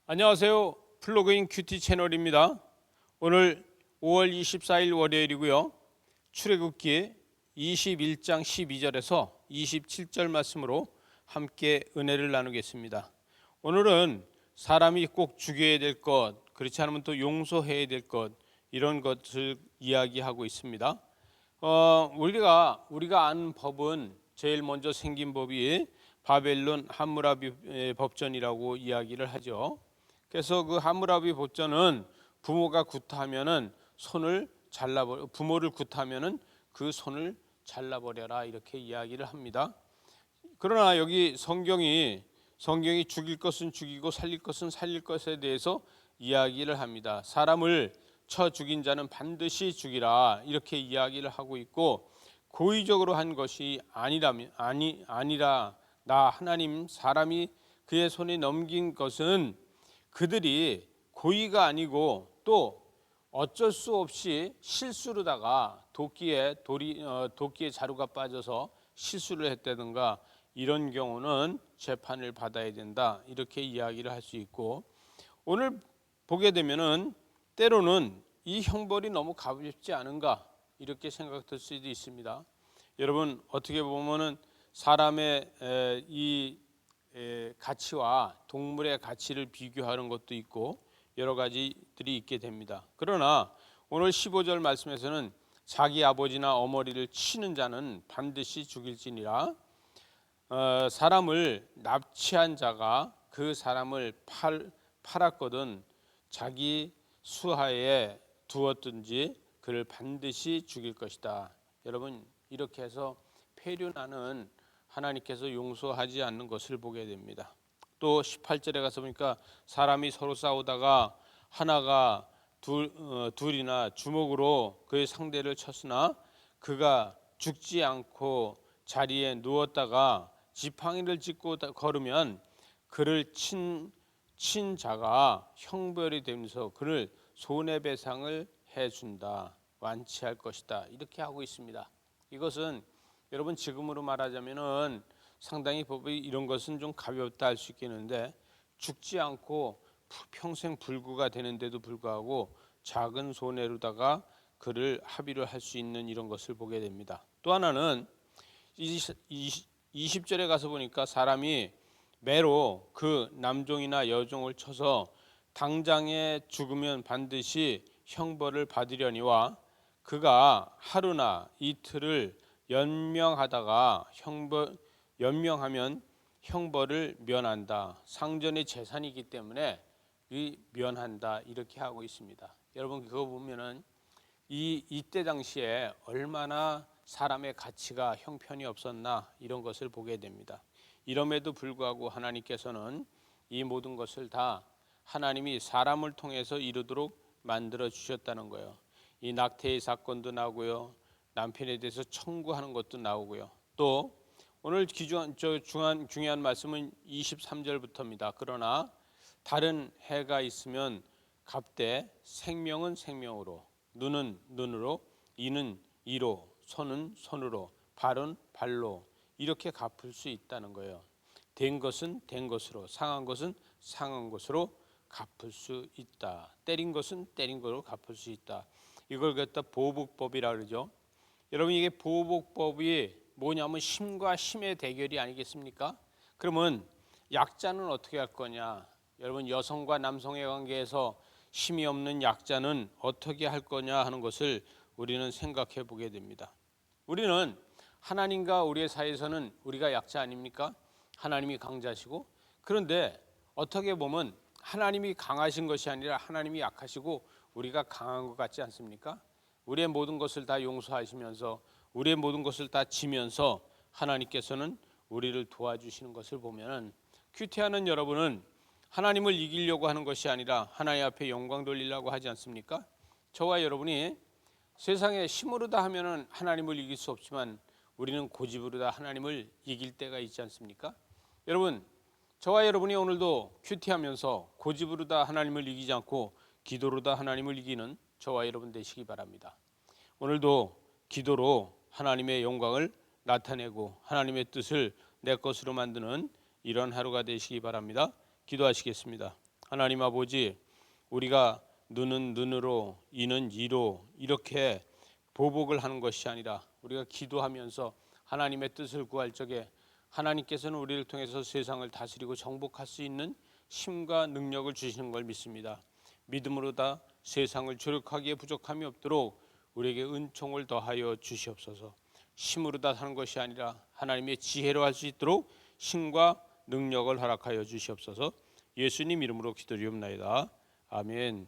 안녕하세요. 플러그인 큐티 채널입니다. 오늘 5월 24일 월요일이고요. 출애굽기 21장 12절에서 27절 말씀으로 함께 은혜를 나누겠습니다. 오늘은 사람이 꼭 죽여야 될 것, 그렇지 않으면 또 용서해야 될 것, 이런 것을 이야기하고 있습니다. 우리가 아는 법은 제일 먼저 생긴 법이 바벨론 함무라비 법전이라고 이야기를 하죠. 그래서 그 함무라비 법전은 부모가 구타하면은 부모를 구타하면은 그 손을 잘라버려라, 이렇게 이야기를 합니다. 그러나 여기 성경이 죽일 것은 죽이고 살릴 것은 살릴 것에 대해서 이야기를 합니다. 사람을 쳐 죽인 자는 반드시 죽이라, 이렇게 이야기를 하고 있고, 고의적으로 한 것이 아니라 나 하나님 사람이 그의 손에 넘긴 것은 그들이 고의가 아니고 또 어쩔 수 없이 실수로다가 도끼에 자루가 빠져서 실수를 했다든가, 이런 경우는 재판을 받아야 된다, 이렇게 이야기를 할 수 있고, 오늘 보게 되면은 때로는 이 형벌이 너무 가볍지 않은가, 이렇게 생각될 수도 있습니다. 여러분, 어떻게 보면은 사람의 이 가치와 동물의 가치를 비교하는 것도 있고 여러 가지들이 있게 됩니다. 그러나 오늘 15절 말씀에서는 자기 아버지나 어머니를 치는 자는 반드시 죽일지니라. 사람을 납치한 자가 그 사람을 팔았거든 자기 수하에 두었든지 그를 반드시 죽일 것이다. 여러분, 이렇게 해서 폐륜하는 하나님께서 용서하지 않는 것을 보게 됩니다. 또 18절에 가서 보니까 사람이 서로 싸우다가 하나가 둘이나 주먹으로 그의 상대를 쳤으나 그가 죽지 않고 자리에 누웠다가 지팡이를 짚고 걸으면 그를 친 자가 형벌이 되면서 그를 손해배상을 해준다, 완치할 것이다, 이렇게 하고 있습니다. 이것은 여러분, 지금으로 말하자면은 상당히 법이 이런 것은 좀 가볍다 할 수 있겠는데, 죽지 않고 평생 불구가 되는데도 불구하고 작은 손해로다가 그를 합의를 할 수 있는 이런 것을 보게 됩니다. 또 하나는 20절에 가서 보니까 사람이 매로 그 남종이나 여종을 쳐서 당장에 죽으면 반드시 형벌을 받으려니와 그가 하루나 이틀을 연명하면 형벌을 면한다. 상전의 재산이기 때문에 면한다, 이렇게 하고 있습니다. 여러분, 그거 보면은 이때 당시에 얼마나 사람의 가치가 형편이 없었나, 이런 것을 보게 됩니다. 이럼에도 불구하고 하나님께서는 이 모든 것을 다 하나님이 사람을 통해서 이루도록 만들어 주셨다는 거예요. 이 낙태의 사건도 나오고요, 남편에 대해서 청구하는 것도 나오고요. 또 오늘 중요한 말씀은 23절부터입니다. 그러나 다른 해가 있으면 갚되 생명은 생명으로, 눈은 눈으로, 이는 이로, 손은 손으로, 발은 발로, 이렇게 갚을 수 있다는 거예요. 된 것은 된 것으로, 상한 것은 상한 것으로 갚을 수 있다. 때린 것은 때린 것으로 갚을 수 있다. 이걸 갖다 보복법이라 그러죠. 여러분, 이게 보복법이 뭐냐면 힘과 힘의 대결이 아니겠습니까? 그러면 약자는 어떻게 할 거냐? 여러분, 여성과 남성의 관계에서 힘이 없는 약자는 어떻게 할 거냐 하는 것을 우리는 생각해 보게 됩니다. 우리는 하나님과 우리의 사이에서는 우리가 약자 아닙니까? 하나님이 강자시고, 그런데 어떻게 보면 하나님이 강하신 것이 아니라 하나님이 약하시고 우리가 강한 것 같지 않습니까? 우리의 모든 것을 다 용서하시면서 우리의 모든 것을 다 지면서 하나님께서는 우리를 도와주시는 것을 보면, 큐티하는 여러분은 하나님을 이기려고 하는 것이 아니라 하나님 앞에 영광 돌리려고 하지 않습니까? 저와 여러분이 세상에 힘으로 다 하면은 하나님을 이길 수 없지만 우리는 고집으로 다 하나님을 이길 때가 있지 않습니까? 여러분, 저와 여러분이 오늘도 큐티하면서 고집으로 다 하나님을 이기지 않고 기도로 다 하나님을 이기는 저와 여러분 되시기 바랍니다. 오늘도 기도로 하나님의 영광을 나타내고 하나님의 뜻을 내 것으로 만드는 이런 하루가 되시기 바랍니다. 기도하시겠습니다. 하나님 아버지, 우리가 눈은 눈으로 이는 이로 이렇게 보복을 하는 것이 아니라 우리가 기도하면서 하나님의 뜻을 구할 적에 하나님께서는 우리를 통해서 세상을 다스리고 정복할 수 있는 힘과 능력을 주시는 걸 믿습니다. 믿음으로 다 세상을 조력하기에 부족함이 없도록 우리에게 은총을 더하여 주시옵소서. 힘으로 다 사는 것이 아니라 하나님의 지혜로 할 수 있도록 힘과 능력을 허락하여 주시옵소서. 예수님 이름으로 기도드리옵나이다. 아멘.